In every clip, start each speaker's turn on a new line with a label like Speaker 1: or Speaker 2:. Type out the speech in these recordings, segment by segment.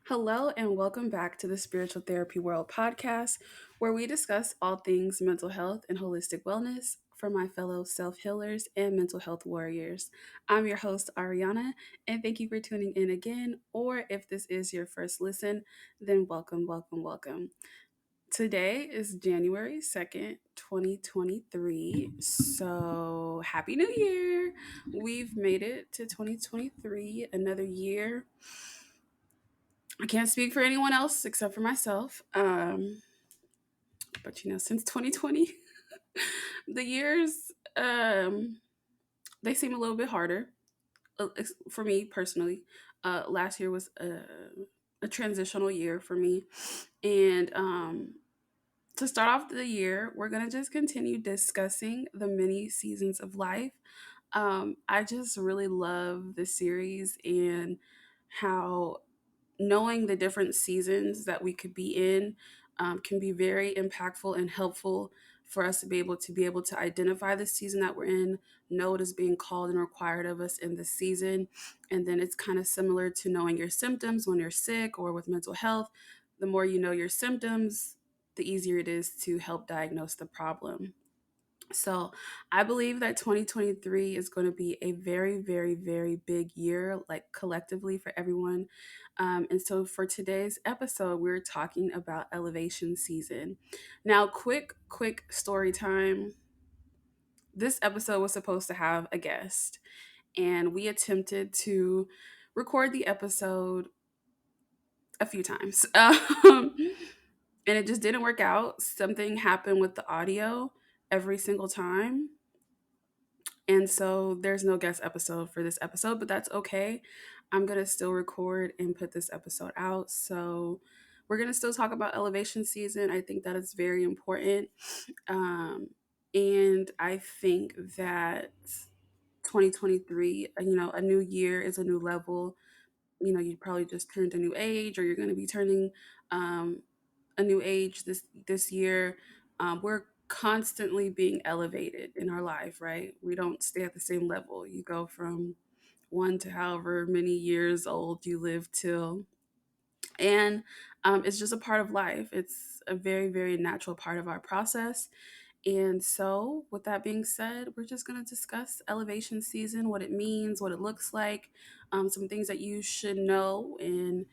Speaker 1: Hello, and welcome back to the Spiritual Therapy World podcast, where we discuss all things mental health and holistic wellness for my fellow self healers and mental health warriors. I'm your host, Ariana, and thank you for tuning in again. Or if this is your first listen, then welcome, welcome, welcome. Today is January 2nd, 2023. So, Happy New Year! We've made it to 2023, another year. I can't speak for anyone else except for myself. But since 2020, the years they seem a little bit harder for me personally. Last year was a transitional year for me, and to start off the year, we're gonna just continue discussing the many seasons of life. I just really love the series and how knowing the different seasons that we could be in can be very impactful and helpful for us to be able to identify the season that we're in, know what is being called and required of us in this season. And then it's kind of similar to knowing your symptoms when you're sick or with mental health. The more you know your symptoms, the easier it is to help diagnose the problem. So I believe that 2023 is going to be a very, very, very big year, like collectively for everyone. And so for today's episode, we're talking about elevation season. Now, quick story time. This episode was supposed to have a guest, and we attempted to record the episode a few times. And it just didn't work out. Something happened with the audio every single time. And so there's no guest episode for this episode, but that's okay. I'm going to still record and put this episode out. So we're going to still talk about elevation season. I think that is very important. And I think that 2023, a new year is a new level. You probably just turned a new age, or you're going to be turning um, a new age this year. We're constantly being elevated in our life, right? We don't stay at the same level. You go from one to however many years old you live till, and it's just a part of life. It's a very, very natural part of our process. And so, with that being said, we're just going to discuss elevation season, what it means, what it looks like, some things that you should know and,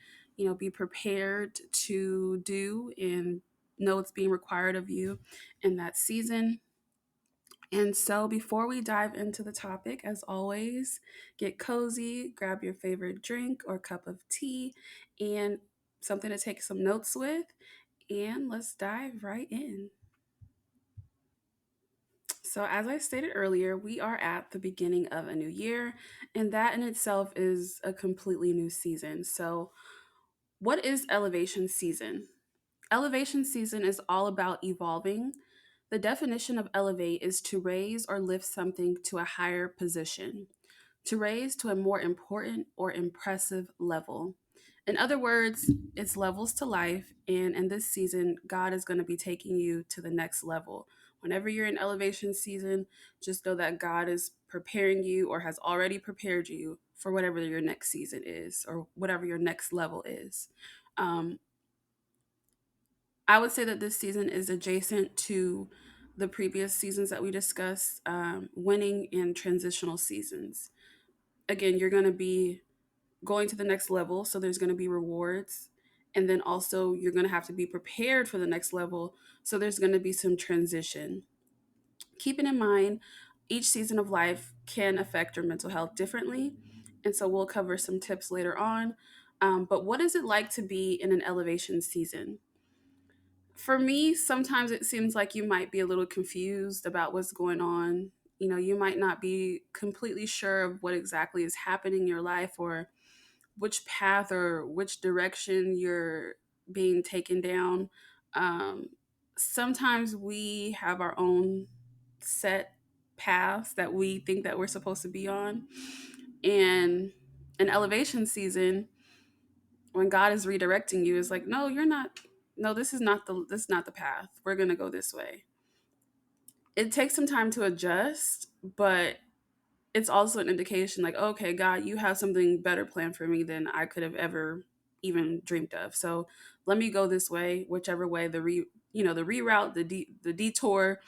Speaker 1: be prepared to do and know it's being required of you in that season. And so, before we dive into the topic, as always, get cozy, grab your favorite drink or cup of tea, and something to take some notes with, and let's dive right in. So, as I stated earlier, we are at the beginning of a new year, and that in itself is a completely new season. So, what is elevation season? Elevation season is all about evolving. The definition of elevate is to raise or lift something to a higher position, to raise to a more important or impressive level. In other words, it's levels to life, and in this season, God is going to be taking you to the next level. Whenever you're in elevation season, just know that God is preparing you or has already prepared you for whatever your next season is or whatever your next level is. Um, I would say that this season is adjacent to the previous seasons that we discussed, winning and transitional seasons. Again, you're going to be going to the next level, so there's going to be rewards. And then also, you're going to have to be prepared for the next level, so there's going to be some transition. Keeping in mind, each season of life can affect your mental health differently. And so, we'll cover some tips later on. But what is it like to be in an elevation season? For me, sometimes it seems like you might be a little confused about what's going on. You might not be completely sure of what exactly is happening in your life or which path or which direction you're being taken down. Um, Sometimes we have our own set paths that we think that we're supposed to be on. And an elevation season, when God is redirecting you, is like, no, you're not. No, this is not the path. We're gonna go this way. It takes some time to adjust, but it's also an indication like, okay, God, you have something better planned for me than I could have ever even dreamed of. So let me go this way, whichever way the reroute, the detour,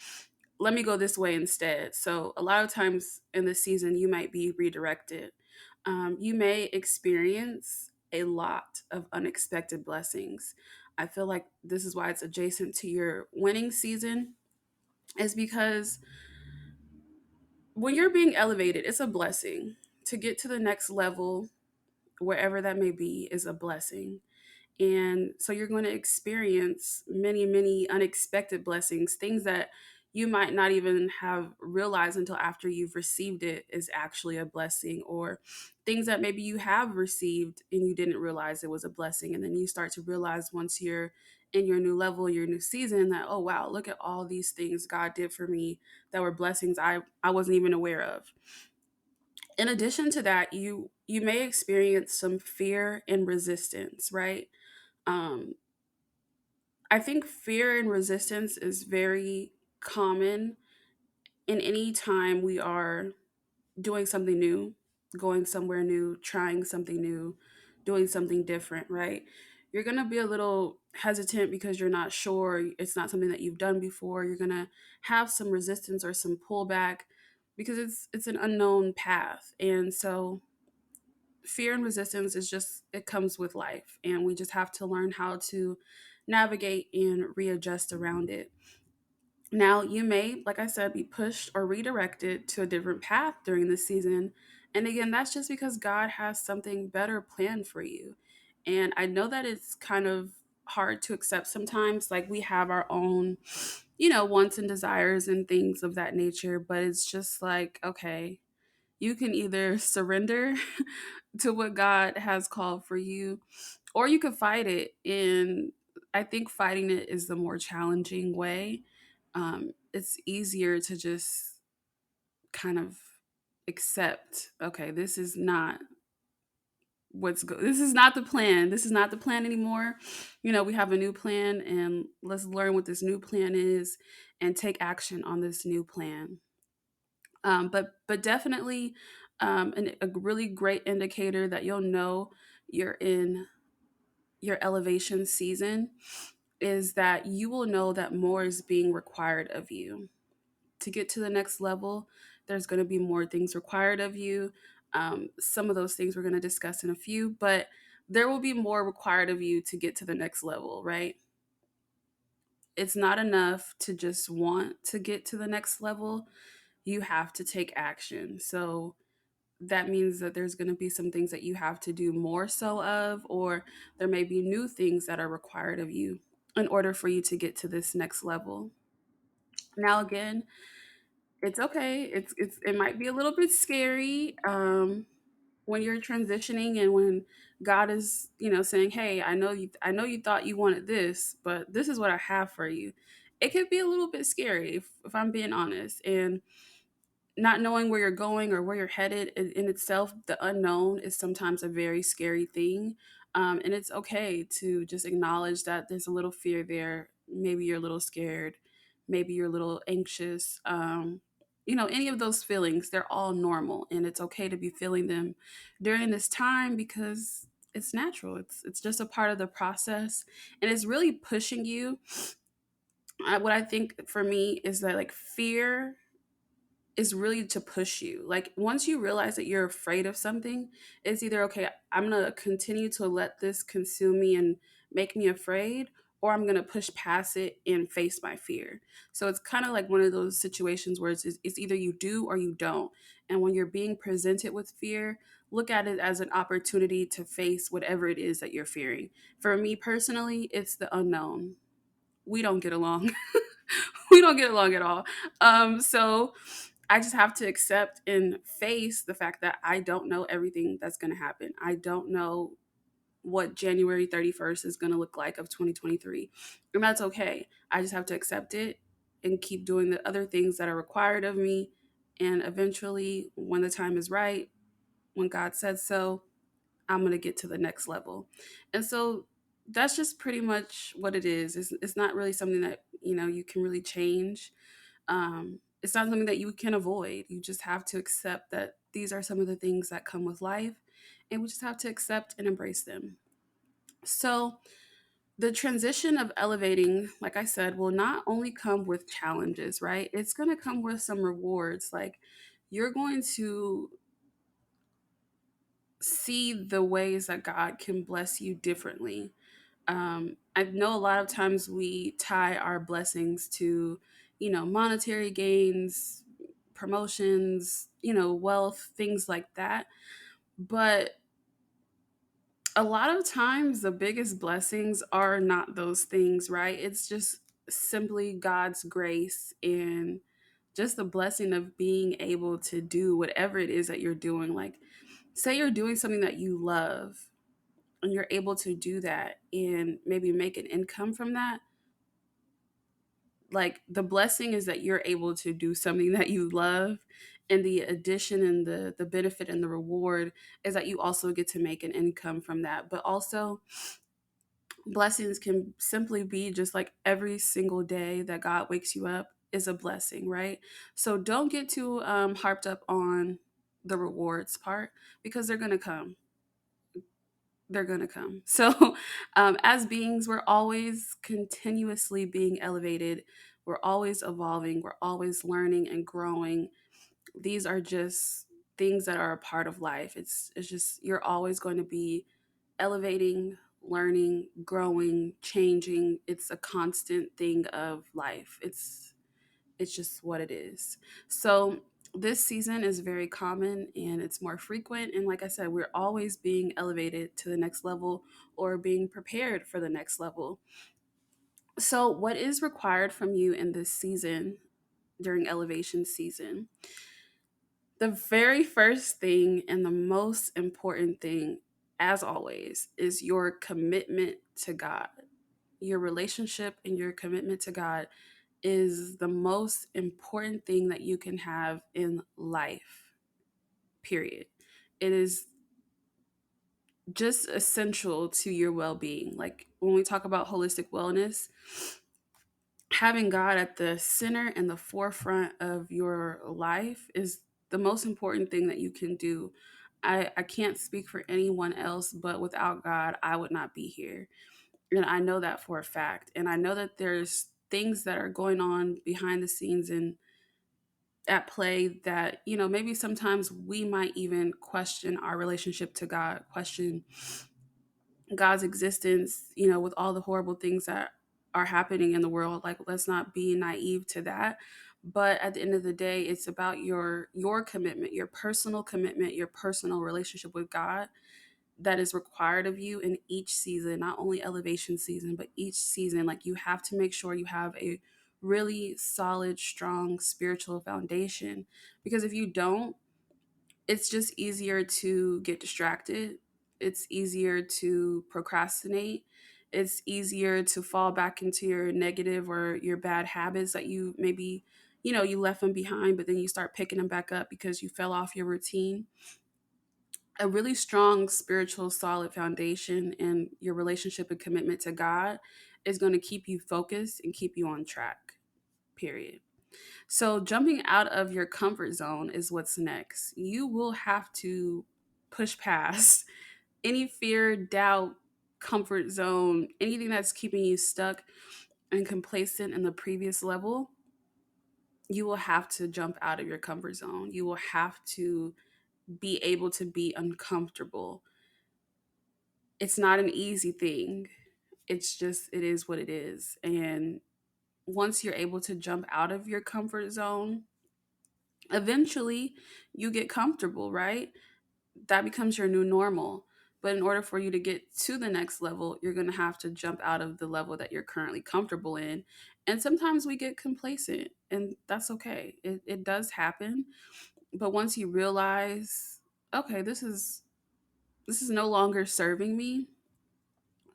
Speaker 1: let me go this way instead. So a lot of times in this season, you might be redirected. You may experience a lot of unexpected blessings. I feel like this is why it's adjacent to your winning season, is because when you're being elevated, it's a blessing. To get to the next level, wherever that may be, is a blessing. And so you're going to experience many, many unexpected blessings, things that you might not even have realized until after you've received it is actually a blessing, or things that maybe you have received and you didn't realize it was a blessing. And then you start to realize once you're in your new level, your new season, that, oh, wow, look at all these things God did for me that were blessings I wasn't even aware of. In addition to that, you may experience some fear and resistance, right? um, I think fear and resistance is very common in any time we are doing something new, going somewhere new, trying something new, doing something different, right? You're going to be a little hesitant because you're not sure. It's not something that you've done before. You're going to have some resistance or some pullback because it's an unknown path. And so fear and resistance is just, it comes with life, and we just have to learn how to navigate and readjust around it. Now, you may, like I said, be pushed or redirected to a different path during this season. And again, that's just because God has something better planned for you. And I know that it's kind of hard to accept sometimes. Like, we have our own, wants and desires and things of that nature. But it's just like, okay, you can either surrender to what God has called for you, or you could fight it. And I think fighting it is the more challenging way. It's easier to just kind of accept, okay, this is not the plan. This is not the plan anymore. We have a new plan, and let's learn what this new plan is and take action on this new plan. But definitely, a really great indicator that you'll know you're in your elevation season is that you will know that more is being required of you to get to the next level. There's going to be more things required of you. Some of those things we're going to discuss in a few, but there will be more required of you to get to the next level, right? It's not enough to just want to get to the next level. You have to take action. So that means that there's going to be some things that you have to do more so of, or there may be new things that are required of you in order for you to get to this next level. Now, again, it's okay. It might be a little bit scary when you're transitioning, and when God is, saying, "Hey, I know you thought you wanted this, but this is what I have for you." It could be a little bit scary if I'm being honest, and not knowing where you're going or where you're headed in itself, the unknown is sometimes a very scary thing. And it's okay to just acknowledge that there's a little fear there. Maybe you're a little scared. Maybe you're a little anxious. Any of those feelings, they're all normal. And it's okay to be feeling them during this time because it's natural. It's just a part of the process. And it's really pushing you. What I think for me is that, like, fear is really to push you. Like, once you realize that you're afraid of something, it's either, okay, I'm going to continue to let this consume me and make me afraid, or I'm going to push past it and face my fear. So it's kind of like one of those situations where it's either you do or you don't. And when you're being presented with fear, look at it as an opportunity to face whatever it is that you're fearing. For me personally, it's the unknown. We don't get along. We don't get along at all. So I just have to accept and face the fact that I don't know everything that's going to happen. I don't know what January 31st is going to look like of 2023. And that's okay. I just have to accept it and keep doing the other things that are required of me. And eventually, when the time is right, when God said so, I'm going to get to the next level. And so that's just pretty much what it is. It's not really something that, you can really change. It's not something that you can avoid. You just have to accept that these are some of the things that come with life, and we just have to accept and embrace them. So, the transition of elevating, like I said, will not only come with challenges, right? It's going to come with some rewards. Like, you're going to see the ways that God can bless you differently. I know a lot of times we tie our blessings to, monetary gains, promotions, wealth, things like that. But a lot of times the biggest blessings are not those things, right? It's just simply God's grace and just the blessing of being able to do whatever it is that you're doing. Like, say you're doing something that you love and you're able to do that and maybe make an income from that. Like, the blessing is that you're able to do something that you love, and the addition and the benefit and the reward is that you also get to make an income from that. But also, blessings can simply be just like every single day that God wakes you up is a blessing, right? So don't get too harped up on the rewards part, because they're going to come. They're going to come. So, as beings, we're always continuously being elevated. We're always evolving. We're always learning and growing. These are just things that are a part of life. It's just, you're always going to be elevating, learning, growing, changing. It's a constant thing of life. It's just what it is. So this season is very common and it's more frequent, and like I said, we're always being elevated to the next level or being prepared for the next level. So what is required from you in this season, during elevation season? The very first thing and the most important thing, as always, is your commitment to God. Your relationship and your commitment to God is the most important thing that you can have in life, period. It is just essential to your well being. Like, when we talk about holistic wellness, having God at the center and the forefront of your life is the most important thing that you can do. I can't speak for anyone else, but without God, I would not be here. And I know that for a fact. And I know that there's things that are going on behind the scenes and at play that, maybe sometimes we might even question our relationship to God, question God's existence, with all the horrible things that are happening in the world. Like, let's not be naive to that. But at the end of the day, it's about your commitment, your personal commitment, your personal relationship with God that is required of you in each season, not only elevation season, but each season. Like, you have to make sure you have a really solid, strong spiritual foundation. Because if you don't, it's just easier to get distracted. It's easier to procrastinate. It's easier to fall back into your negative or your bad habits that you maybe, you left them behind, but then you start picking them back up because you fell off your routine. A really strong spiritual solid foundation and your relationship and commitment to God is going to keep you focused and keep you on track, period. So jumping out of your comfort zone is what's next. You will have to push past any fear, doubt, comfort zone, anything that's keeping you stuck and complacent in the previous level. You will have to jump out of your comfort zone. You will have to be able to be uncomfortable. It's not an easy thing. It's just, it is what it is. And once you're able to jump out of your comfort zone, eventually you get comfortable, right? That becomes your new normal. But in order for you to get to the next level, you're going to have to jump out of the level that you're currently comfortable in. And sometimes we get complacent, and that's okay. It does happen. But once you realize, okay, this is no longer serving me,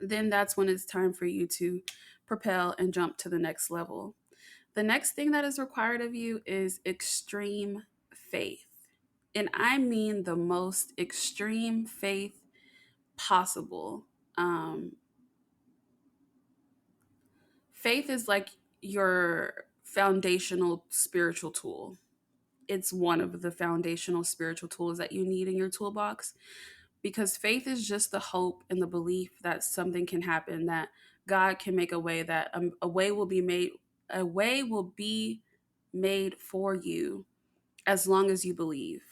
Speaker 1: then that's when it's time for you to propel and jump to the next level. The next thing that is required of you is extreme faith. And I mean the most extreme faith possible. Um, Faith is like your foundational spiritual tool. It's one of the foundational spiritual tools that you need in your toolbox. because faith is just the hope and the belief that something can happen, that God can make a way, that a way will be made, a way will be made for you as long as you believe.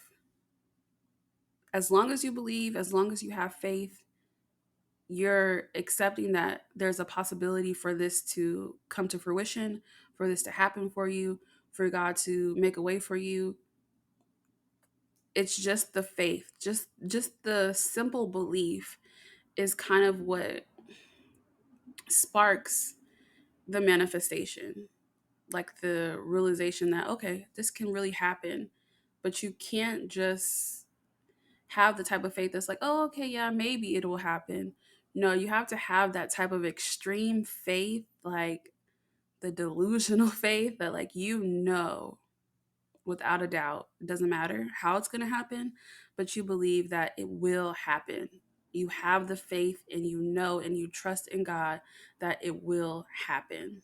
Speaker 1: As long as you believe, as long as you have faith, you're accepting that there's a possibility for this to come to fruition, for this to happen for you, for God to make a way for you. It's just the faith, just the simple belief is kind of what sparks the manifestation, like the realization that okay, this can really happen. But you can't just have the type of faith that's like, oh, okay, yeah, maybe it will happen. No, you have to have that type of extreme faith, like the delusional faith that, like, without a doubt, it doesn't matter how it's going to happen, but you believe that it will happen. You have the faith and you know and you trust in God that it will happen.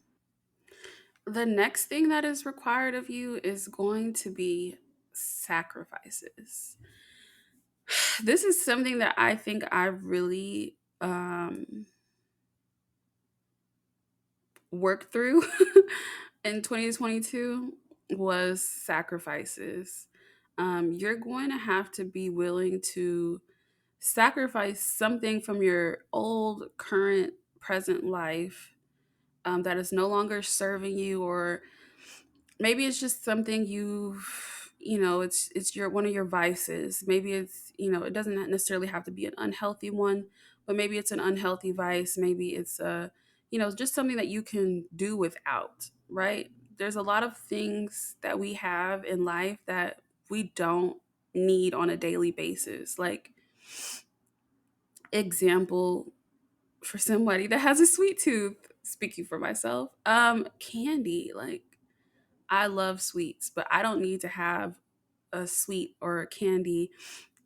Speaker 1: The next thing that is required of you is going to be sacrifices. This is something that I think I really worked through in 2022 was sacrifices. You're going to have to be willing to sacrifice something from your old, current, present life that is no longer serving you, or maybe it's just something it's your one of your vices. Maybe it's, it doesn't necessarily have to be an unhealthy one, but maybe it's an unhealthy vice. Maybe it's just something that you can do without, right? There's a lot of things that we have in life that we don't need on a daily basis. Like, example, for somebody that has a sweet tooth, speaking for myself, candy. Like, I love sweets, but I don't need to have a sweet or a candy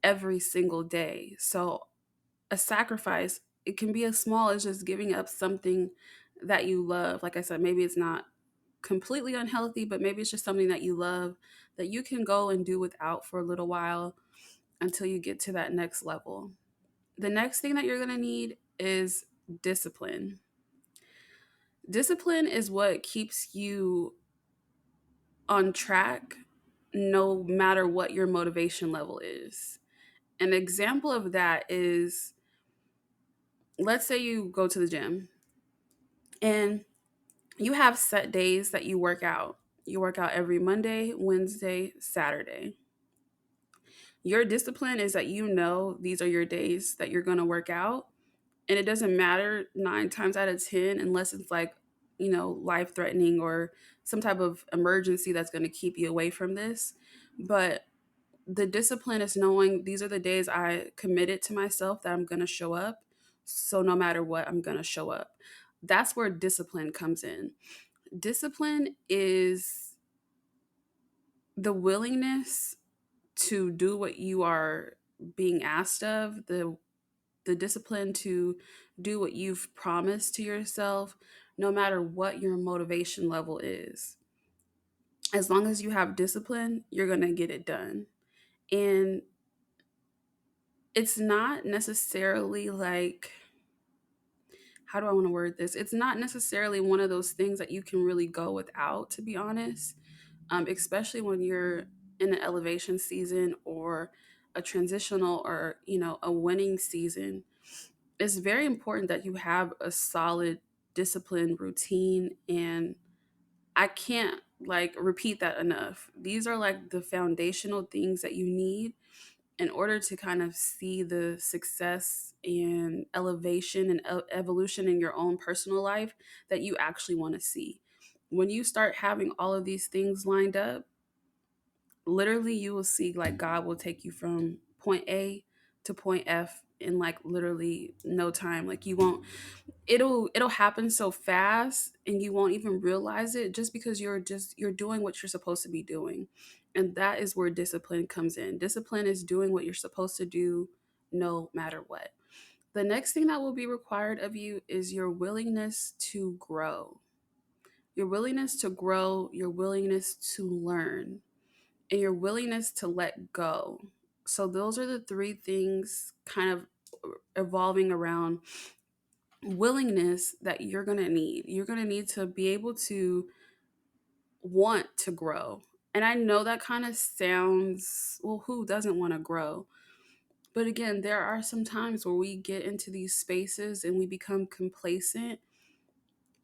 Speaker 1: every single day. So a sacrifice, it can be as small as just giving up something that you love. Like I said, maybe it's not completely unhealthy, but maybe it's just something that you love that you can go and do without for a little while until you get to that next level. The next thing that you're going to need is discipline. Discipline is what keeps you on track no matter what your motivation level is. An example of that is, let's say you go to the gym and you have set days that you work out. You work out every Monday, Wednesday, Saturday. Your discipline is that these are your days that you're going to work out. And it doesn't matter 9 times out of 10, unless it's like, life threatening or some type of emergency that's going to keep you away from this. But the discipline is knowing these are the days I committed to myself that I'm going to show up. So no matter what, I'm going to show up. That's where discipline comes in. Discipline is the willingness to do what you are being asked of, the discipline to do what you've promised to yourself, no matter what your motivation level is. As long as you have discipline, you're going to get it done. And it's not necessarily like, how do I want to word this? It's not necessarily one of those things that you can really go without, to be honest, especially when you're in an elevation season or a transitional or, a winning season. It's very important that you have a solid discipline routine. And I can't like repeat that enough. These are like the foundational things that you need in order to kind of see the success and elevation and evolution in your own personal life that you actually want to see. When you start having all of these things lined up, literally you will see like God will take you from point A to point F in like literally no time. Like, you won't, it'll happen so fast and you won't even realize it, just because you're doing what you're supposed to be doing. And that is where discipline comes in. Discipline is doing what you're supposed to do no matter what. The next thing that will be required of you is your willingness to grow. Your willingness to grow, your willingness to learn, and your willingness to let go. So those are the three things kind of evolving around willingness that you're going to need. You're going to need to be able to want to grow. And I know that kind of sounds, well, who doesn't want to grow? But again, there are some times where we get into these spaces and we become complacent,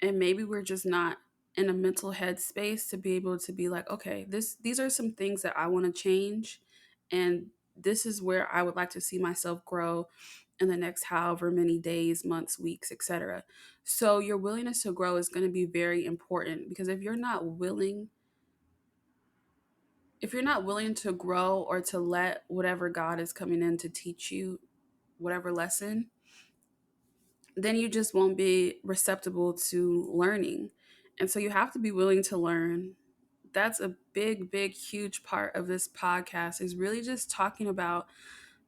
Speaker 1: and maybe we're just not in a mental headspace to be able to be like, okay, these are some things that I want to change, and this is where I would like to see myself grow in the next however many days, months, weeks, etc. So your willingness to grow is going to be very important, because if you're not willing to grow or to let whatever God is coming in to teach you, whatever lesson, then you just won't be receptible to learning. And so you have to be willing to learn. That's a big, big, huge part of this podcast, is really just talking about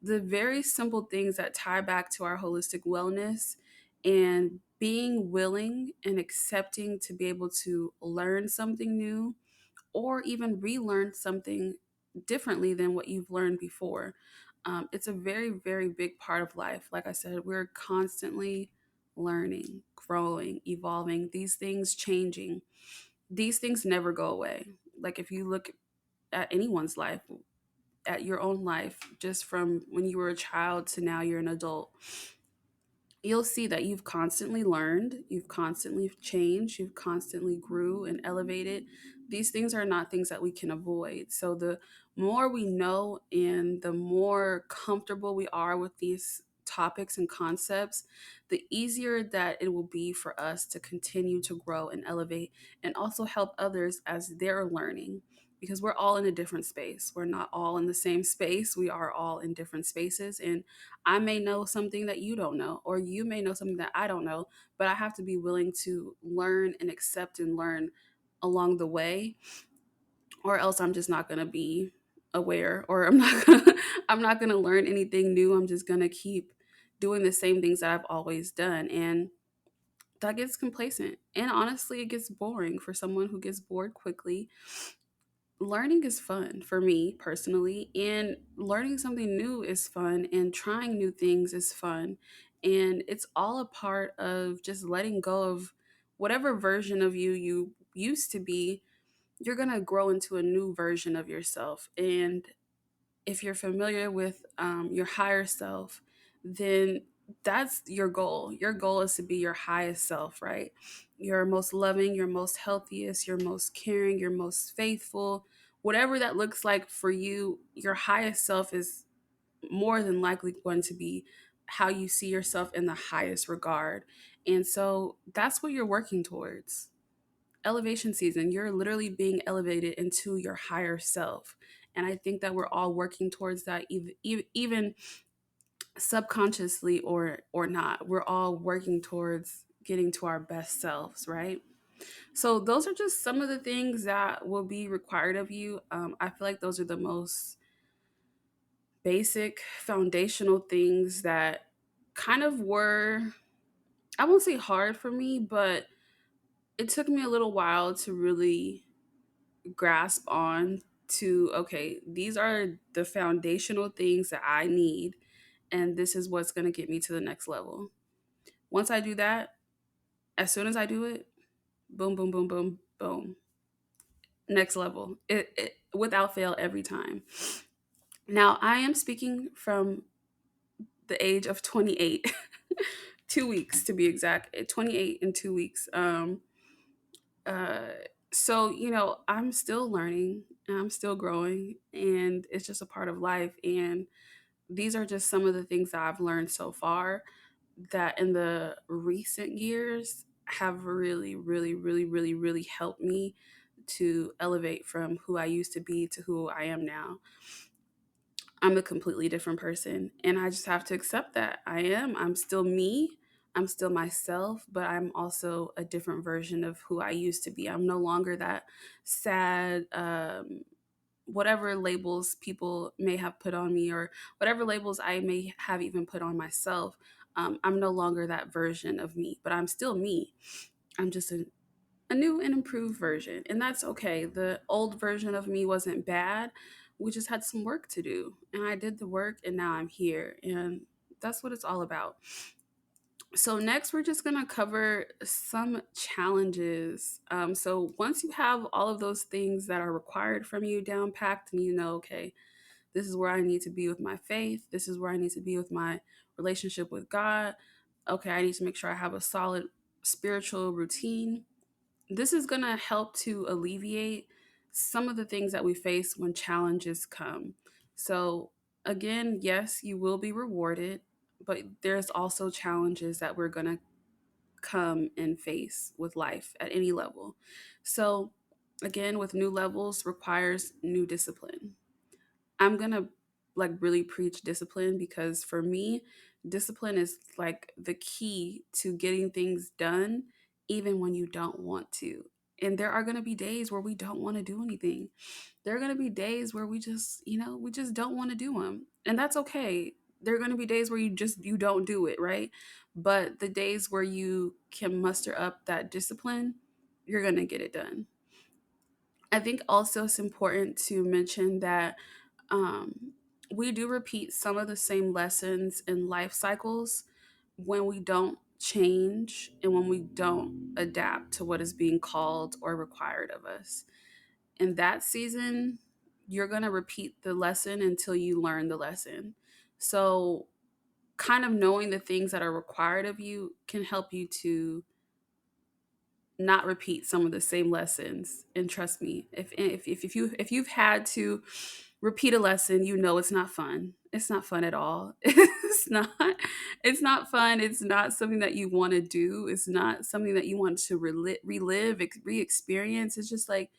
Speaker 1: the very simple things that tie back to our holistic wellness, and being willing and accepting to be able to learn something new or even relearn something differently than what you've learned before. It's a very, very big part of life. Like I said, we're constantly learning, growing, evolving, these things changing. These things never go away. Like if you look at anyone's life, at your own life, just from when you were a child to now you're an adult, you'll see that you've constantly learned, you've constantly changed, you've constantly grew and elevated. These things are not things that we can avoid. So the more we know and the more comfortable we are with these topics and concepts, the easier that it will be for us to continue to grow and elevate, and also help others as they're learning, because we're all in a different space. We're not all in the same space. We are all in different spaces, and I may know something that you don't know, or you may know something that I don't know, but I have to be willing to learn and accept and learn along the way, or else I'm just not going to be aware, or I'm not going to learn anything new. I'm just going to keep doing the same things that I've always done, and that gets complacent. And honestly, it gets boring for someone who gets bored quickly. Learning is fun for me personally, and learning something new is fun, and trying new things is fun, and it's all a part of just letting go of whatever version of you used to be. You're going to grow into a new version of yourself, and if you're familiar with your higher self, then that's your goal. Your goal is to be your highest self, right? Your most loving, your most healthiest, your most caring, your most faithful, whatever that looks like for you. Your highest self is more than likely going to be how you see yourself in the highest regard. And so that's what you're working towards. Elevation season, you're literally being elevated into your higher self. And I think that we're all working towards that, even subconsciously or not. We're all working towards getting to our best selves, right? So those are just some of the things that will be required of you. I feel like those are the most basic foundational things that kind of were, I won't say hard for me, but it took me a little while to really grasp on to, okay, these are the foundational things that I need, and this is what's going to get me to the next level. Once I do that, as soon as I do it, boom, boom, boom, boom, boom, next level. It without fail every time. Now, I am speaking from the age of 28, 2 weeks to be exact, 28 in 2 weeks. Uh, so, I'm still learning and I'm still growing, and it's just a part of life. And these are just some of the things that I've learned so far that in the recent years have really, really, really, really, really helped me to elevate from who I used to be to who I am now. I'm a completely different person, and I just have to accept that. I'm still me. I'm still myself, but I'm also a different version of who I used to be. I'm no longer that sad, whatever labels people may have put on me, or whatever labels I may have even put on myself. I'm no longer that version of me, but I'm still me. I'm just a new and improved version, and that's okay. The old version of me wasn't bad, we just had some work to do. And I did the work and now I'm here. And that's what it's all about. So next, we're just gonna cover some challenges. So once you have all of those things that are required from you down packed, and you know, okay, this is where I need to be with my faith. This is where I need to be with my relationship with God. Okay, I need to make sure I have a solid spiritual routine. This is gonna help to alleviate some of the things that we face when challenges come. So again, yes, you will be rewarded, but there's also challenges that we're gonna come and face with life at any level. So, again, with new levels requires new discipline. I'm going to like really preach discipline because for me, discipline is like the key to getting things done even when you don't want to. And there are going to be days where we don't want to do anything. There are going to be days where we just, we just don't want to do them. And that's okay. There are going to be days where you don't do it, right? But the days where you can muster up that discipline, you're going to get it done. I think also it's important to mention that um, we do repeat some of the same lessons in life cycles when we don't change and when we don't adapt to what is being called or required of us. In that season, you're going to repeat the lesson until you learn the lesson. So, kind of knowing the things that are required of you can help you to not repeat some of the same lessons. And trust me, if you've had to repeat a lesson, you know it's not fun. It's not fun at all. It's not fun. It's not something that you want to do. It's not something that you want to relive, re-experience. It's just like,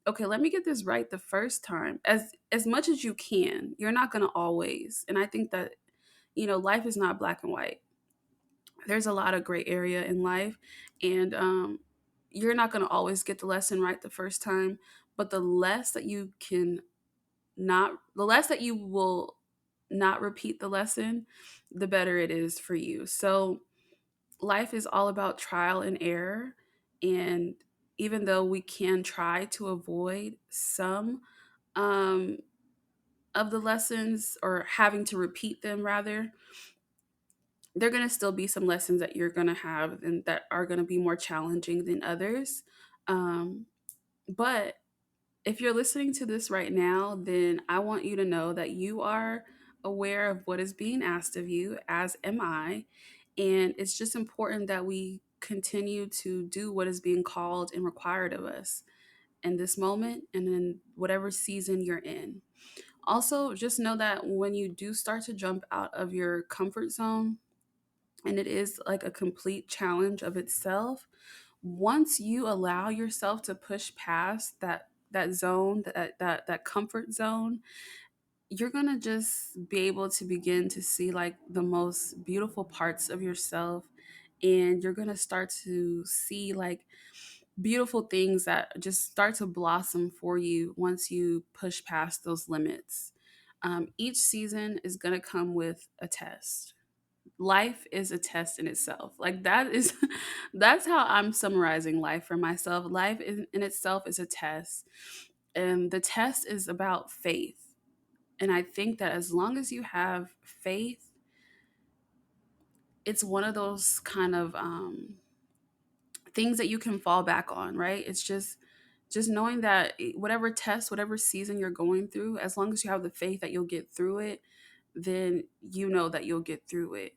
Speaker 1: okay, let me get this right the first time. As much as you can. You're not going to always. And I think that life is not black and white. There's a lot of gray area in life, and you're not going to always get the lesson right the first time, but the less that you will not repeat the lesson, the better it is for you. So life is all about trial and error, and even though we can try to avoid some um, of the lessons or having to repeat them rather, there are going to still be some lessons that you're going to have and that are going to be more challenging than others. Um, but if you're listening to this right now, then I want you to know that you are aware of what is being asked of you, as am I. And it's just important that we continue to do what is being called and required of us in this moment and in whatever season you're in. Also, just know that when you do start to jump out of your comfort zone, and it is like a complete challenge of itself, once you allow yourself to push past that zone, that comfort zone, you're going to just be able to begin to see like the most beautiful parts of yourself, and you're going to start to see like beautiful things that just start to blossom for you once you push past those limits. Each season is going to come with a test. Life is a test in itself. Like that is that's how I'm summarizing life for myself. Life in itself is a test, and the test is about faith. And I think that as long as you have faith, it's one of those kind of things that you can fall back on, right? It's just knowing that whatever test, whatever season you're going through, as long as you have the faith that you'll get through it, then you know that you'll get through it.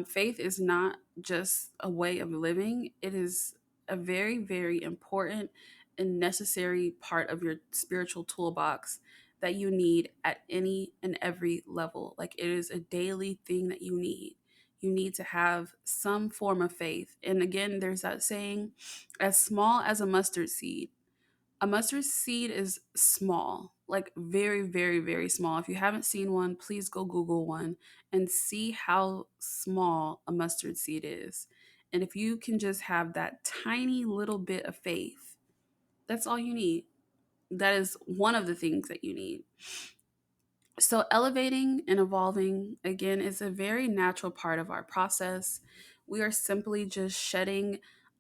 Speaker 1: Faith is not just a way of living, it is a very, very important and necessary part of your spiritual toolbox that you need at any and every level. Like it is a daily thing that you need. You need to have some form of faith. And again, there's that saying, as small as a mustard seed. A mustard seed is small, like very, very, very small. If you haven't seen one, please go Google one and see how small a mustard seed is. And if you can just have that tiny little bit of faith, that's all you need. That is one of the things that you need. So, elevating and evolving, again, is a very natural part of our process. We are simply just shedding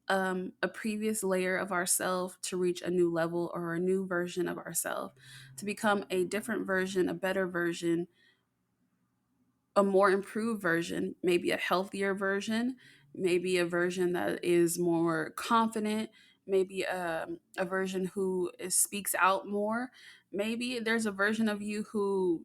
Speaker 1: a previous layer of ourselves to reach a new level or a new version of ourselves, to become a different version, a better version, a more improved version, maybe a healthier version, maybe a version that is more confident, maybe a version who speaks out more. Maybe there's a version of you who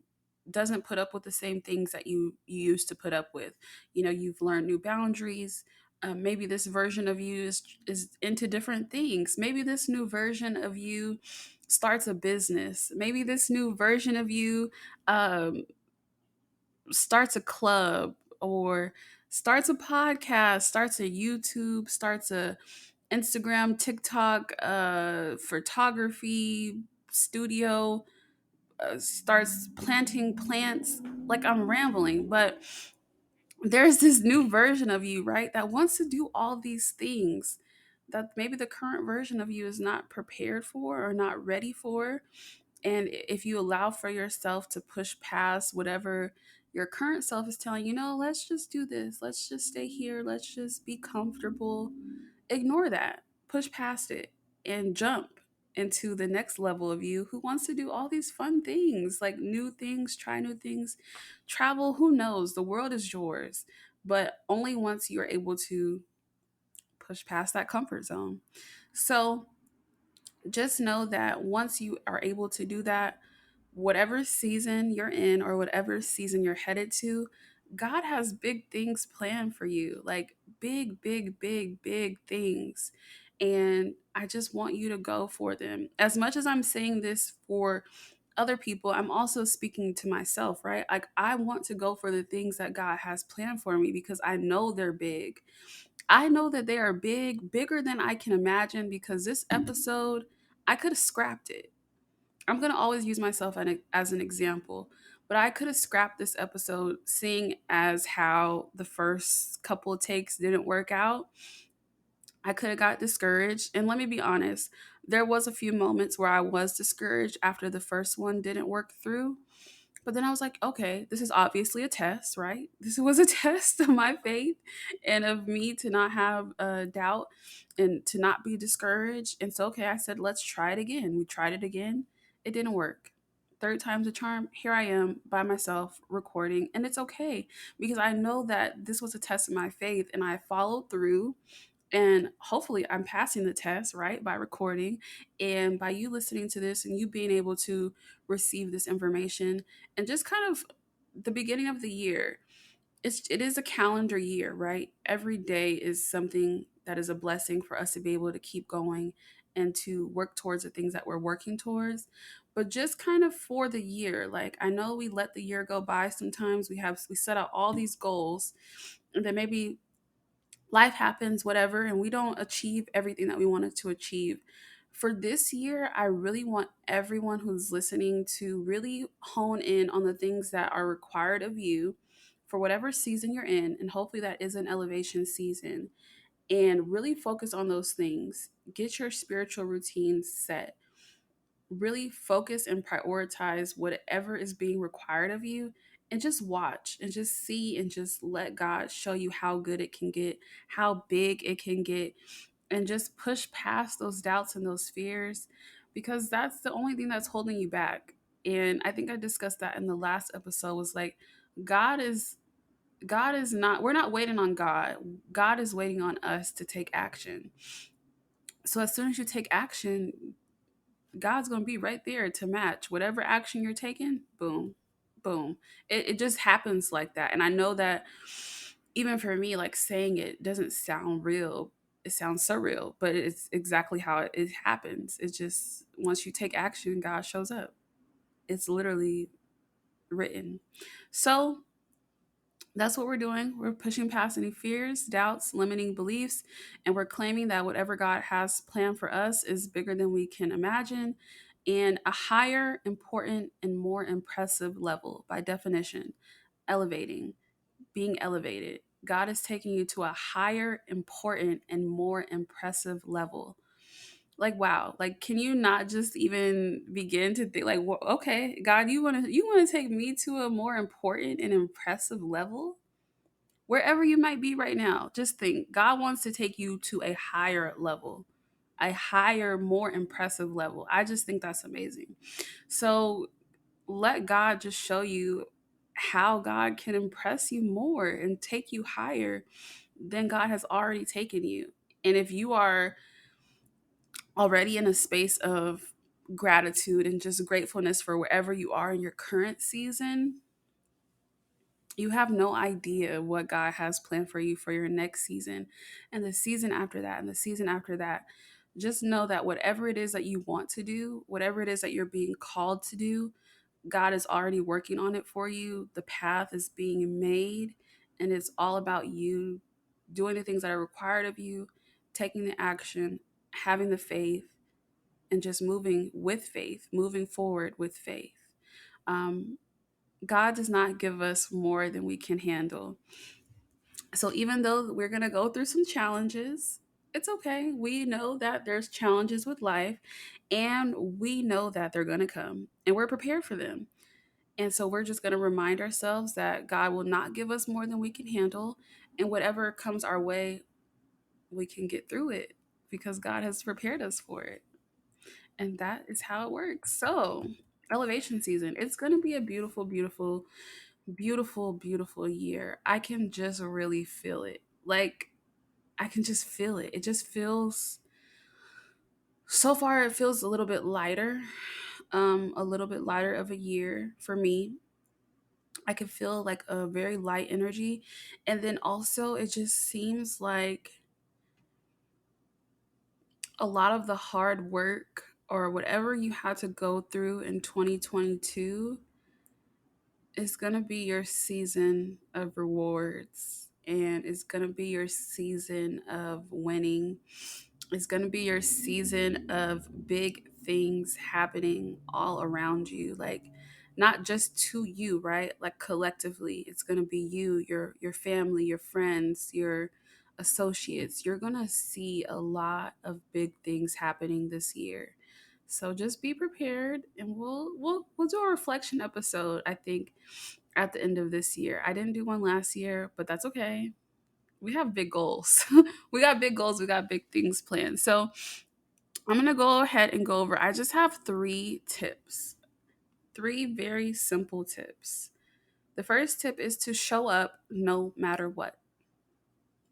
Speaker 1: doesn't put up with the same things that you used to put up with. You know, you've learned new boundaries. Maybe this version of you is into different things. Maybe this new version of you starts a business. Maybe this new version of you um, starts a club or starts a podcast, starts a YouTube, starts a Instagram, TikTok, photography studio, starts planting plants. Like, I'm rambling, but there's this new version of you, right, that wants to do all these things that maybe the current version of you is not prepared for or not ready for. And if you allow for yourself to push past whatever your current self is telling you, no, let's just do this, let's just stay here, let's just be comfortable, ignore that, push past it, and jump into the next level of you who wants to do all these fun things, like new things, try new things, travel, who knows? The world is yours, but only once you're able to push past that comfort zone. So, just know that once you are able to do that, whatever season you're in or whatever season you're headed to, God has big things planned for you, like big, big, big, big things. And I just want you to go for them. As much as I'm saying this for other people, I'm also speaking to myself, right? Like, I want to go for the things that God has planned for me because I know they're big. I know that they are big, bigger than I can imagine, because this episode, I could have scrapped it. I'm going to always use myself as an example, but I could have scrapped this episode, seeing as how the first couple of takes didn't work out. I could have got discouraged. And let me be honest, there was a few moments where I was discouraged after the first one didn't work through. But then I was like, okay, this is obviously a test, right? This was a test of my faith and of me to not have doubt and to not be discouraged. And so, okay, I said, let's try it again. We tried it again. It didn't work. Third time's a charm. Here I am by myself recording. And it's okay, because I know that this was a test of my faith and I followed through, and hopefully I'm passing the test, right, by recording and by you listening to this and you being able to receive this information. And just kind of the beginning of the year, it is a calendar year, right? Every day is something that is a blessing for us to be able to keep going and to work towards the things that we're working towards. But just kind of for the year, like, I know we let the year go by. Sometimes we set out all these goals, and then maybe life happens, whatever, and we don't achieve everything that we wanted to achieve. For this year, I really want everyone who's listening to really hone in on the things that are required of you for whatever season you're in, and hopefully that is an elevation season, and really focus on those things. Get your spiritual routine set. Really focus and prioritize whatever is being required of you, and just watch and just see and just let God show you how good it can get, how big it can get, and just push past those doubts and those fears, because that's the only thing that's holding you back. And I think I discussed that in the last episode, was like, God is God is not, we're not waiting on God. God is waiting on us to take action. So as soon as you take action, God's going to be right there to match whatever action you're taking. Boom, boom. It just happens like that. And I know that even for me, like, saying it doesn't sound real. It sounds surreal, but it's exactly how it happens. It's just once you take action, God shows up. It's literally written. So that's what we're doing. We're pushing past any fears, doubts, limiting beliefs, and we're claiming that whatever God has planned for us is bigger than we can imagine, and a higher, important, and more impressive level. By definition, elevating, being elevated. God is taking you to a higher, important, and more impressive level. Like, wow, like, can you not just even begin to think, like, well, okay, God, you want to take me to a more important and impressive level? wherever you might be right now, just think God wants to take you to a higher level, a higher, more impressive level. I just think that's amazing. So let God just show you how God can impress you more and take you higher than God has already taken you. And if you are already in a space of gratitude and just gratefulness for wherever you are in your current season, you have no idea what God has planned for you for your next season and the season after that and the season after that. Just know that whatever it is that you want to do, whatever it is that you're being called to do, God is already working on it for you. The path is being made, and it's all about you doing the things that are required of you, taking the action, having the faith, and just moving with faith, moving forward with faith. Um, God does not give us more than we can handle. So even though we're going to go through some challenges, it's okay. We know that there's challenges with life, and we know that they're going to come, and we're prepared for them. And so we're just going to remind ourselves that God will not give us more than we can handle, and whatever comes our way, we can get through it because God has prepared us for it. And that is how it works. So, elevation season, it's going to be a beautiful, beautiful, beautiful, beautiful year. I can just really feel it. Like, I can just feel it. It just feels, so far, it feels a little bit lighter, a little bit lighter of a year for me. I can feel like a very light energy. And then also, it just seems like a lot of the hard work or whatever you had to go through in 2022 is going to be your season of rewards, and it's going to be your season of winning. It's going to be your season of big things happening all around you, like not just to you, right? Like collectively, it's going to be you, your family, your friends, your associates. You're going to see a lot of big things happening this year. So just be prepared, and we'll do a reflection episode, I think, at the end of this year. I didn't do one last year, but that's okay. We have big goals. We got big goals, we got big things planned. So I'm going to go ahead and go over. I just have 3 tips, 3 very simple tips. The first tip is to show up no matter what.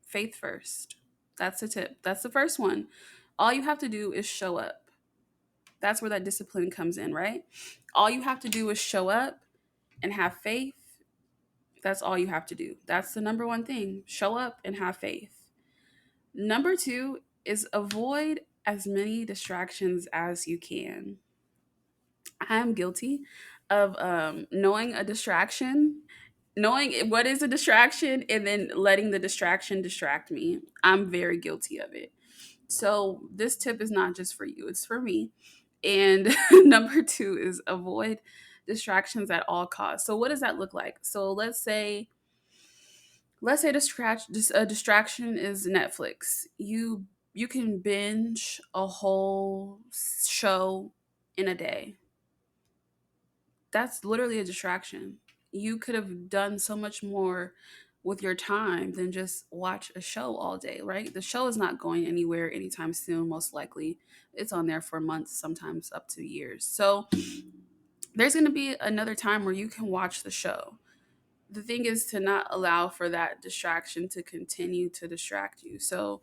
Speaker 1: Faith first. That's the tip. That's the first one. All you have to do is show up. That's where that discipline comes in, right? All you have to do is show up and have faith. That's all you have to do. That's the number one thing. Show up and have faith. Number 2 is avoid as many distractions as you can. I am guilty of knowing a distraction, knowing what is a distraction, and then letting the distraction distract me. I'm very guilty of it. So this tip is not just for you, it's for me. And number 2 is avoid distractions at all costs. So what does that look like? So let's say a distraction is Netflix. You can binge a whole show in a day. That's literally a distraction. You could have done so much more with your time than just watch a show all day, right? The show is not going anywhere anytime soon, most likely. It's on there for months, sometimes up to years. So there's going to be another time where you can watch the show. The thing is to not allow for that distraction to continue to distract you. So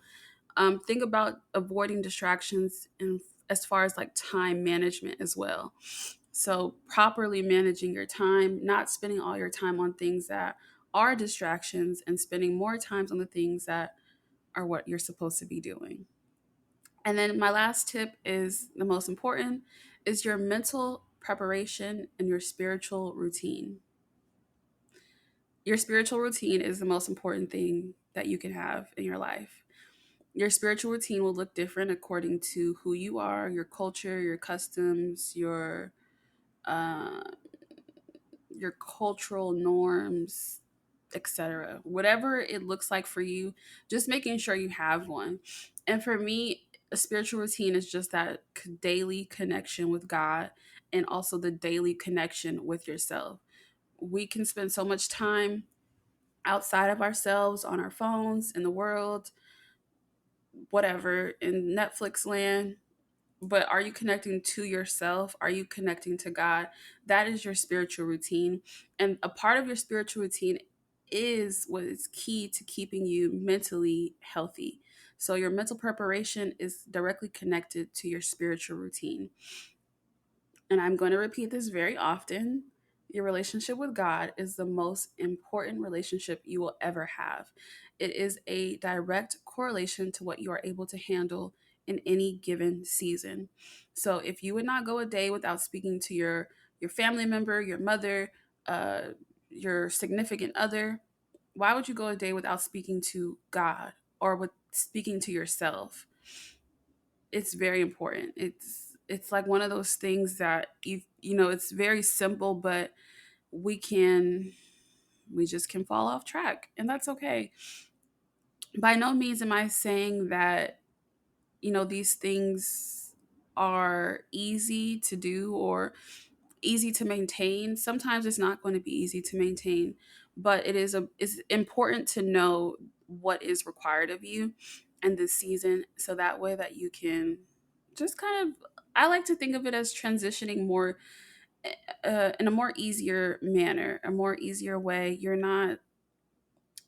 Speaker 1: think about avoiding distractions in, as far as like time management as well. So properly managing your time, not spending all your time on things that are distractions, and spending more times on the things that are what you're supposed to be doing. And then my last tip is the most important, is your mental preparation and your spiritual routine. Your spiritual routine is the most important thing that you can have in your life. Your spiritual routine will look different according to who you are, your culture, your customs, uh, your cultural norms, etc. Whatever it looks like for you, just making sure you have one. And for me, a spiritual routine is just that daily connection with God, and also the daily connection with yourself. We can spend so much time outside of ourselves, on our phones, in the world, whatever, in Netflix land. But are you connecting to yourself? Are you connecting to God? That is your spiritual routine. And a part of your spiritual routine is what is key to keeping you mentally healthy. So your mental preparation is directly connected to your spiritual routine. And I'm going to repeat this very often. Your relationship with God is the most important relationship you will ever have. It is a direct correlation to what you are able to handle in any given season. So if you would not go a day without speaking to your family member, your mother, uh, your significant other, why would you go a day without speaking to God or with speaking to yourself? It's very important. It's like one of those things that you know it's very simple, but we can we just can fall off track, and that's okay. By no means am I saying that these things are easy to do or easy to maintain. Sometimes it's not going to be easy to maintain, but it's important to know what is required of you in this season, so that way that you can just kind of, I like to think of it as transitioning more in a more easier manner, a more easier way. You're not,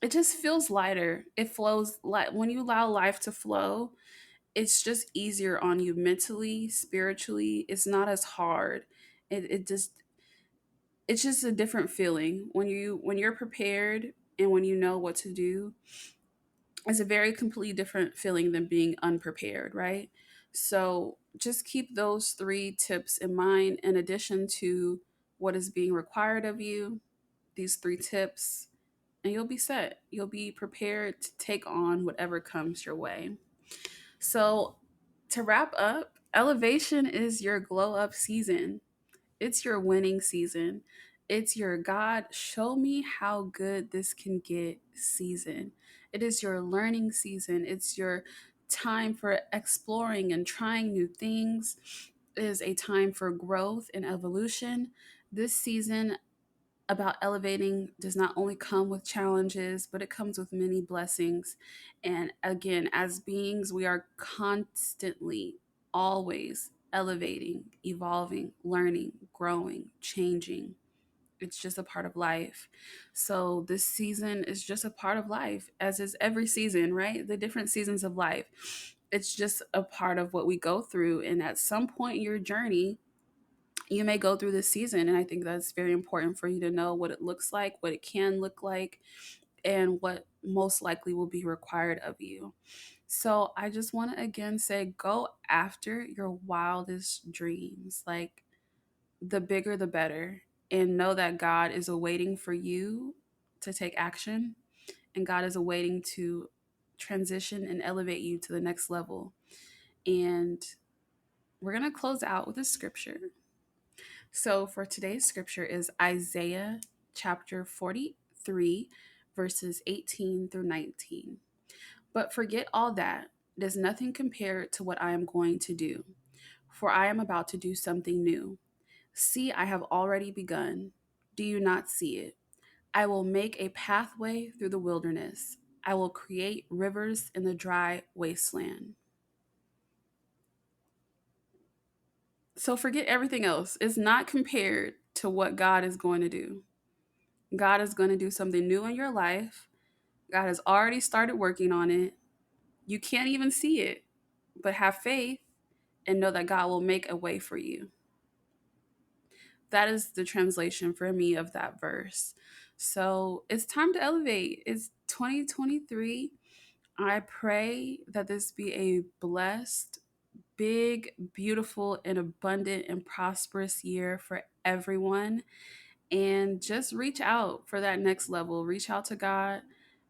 Speaker 1: it just feels lighter. It flows like when you allow life to flow, it's just easier on you mentally, spiritually. It's not as hard. It just, it's just a different feeling when you're prepared and when you know what to do. It's a very completely different feeling than being unprepared, right? So just keep those three tips in mind in addition to what is being required of you, these three tips, and you'll be set. You'll be prepared to take on whatever comes your way. So to wrap up, elevation is your glow up season. It's your winning season. It's your God, show me how good this can get season. It is your learning season. It's your time for exploring and trying new things. It is a time for growth and evolution. This season about elevating does not only come with challenges, but it comes with many blessings. And again, as beings, we are constantly, always elevating, evolving, learning, growing, changing. It's just a part of life. So this season is just a part of life, as is every season, right? The different seasons of life. It's just a part of what we go through. And at some point in your journey, you may go through this season. And I think that's very important for you to know what it looks like, what it can look like, and what most likely will be required of you. So I just want to again say, go after your wildest dreams. Like, the bigger the better. And know that God is awaiting for you to take action, and God is awaiting to transition and elevate you to the next level. And we're going to close out with a scripture. So for today's scripture is Isaiah chapter 43, verses 18 through 19. But forget all that. It is nothing compared to what I am going to do, for I am about to do something new. See, I have already begun. Do you not see it? I will make a pathway through the wilderness. I will create rivers in the dry wasteland. So forget everything else. It's not compared to what God is going to do. God is going to do something new in your life. God has already started working on it. You can't even see it, but have faith and know that God will make a way for you. That is the translation for me of that verse. So it's time to elevate. It's 2023. I pray that this be a blessed, big, beautiful, and abundant and prosperous year for everyone. And just reach out for that next level. Reach out to God.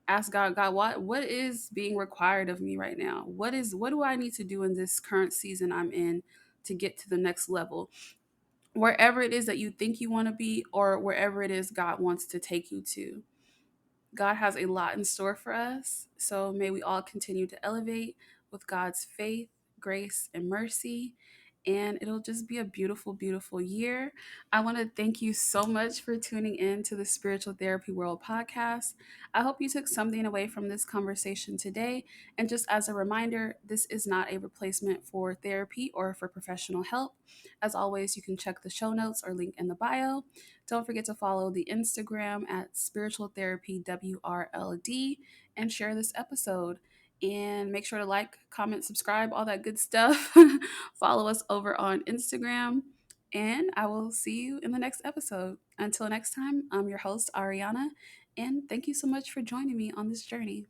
Speaker 1: Ask God, God, what is being required of me right now? What do I need to do in this current season I'm in to get to the next level? Wherever it is that you think you want to be, or wherever it is God wants to take you to. God has a lot in store for us. So may we all continue to elevate with God's faith, grace, and mercy. and it'll just be a beautiful, beautiful year. I want to thank you so much for tuning in to the Spiritual Therapy World podcast. I hope you took something away from this conversation today. And just as a reminder, this is not a replacement for therapy or for professional help. As always, you can check the show notes or link in the bio. Don't forget to follow the Instagram at Spiritual Therapy WRLD and share this episode. And make sure to like, comment, subscribe, all that good stuff. Follow us over on Instagram. And I will see you in the next episode. Until next time, I'm your host, Ariana. And thank you so much for joining me on this journey.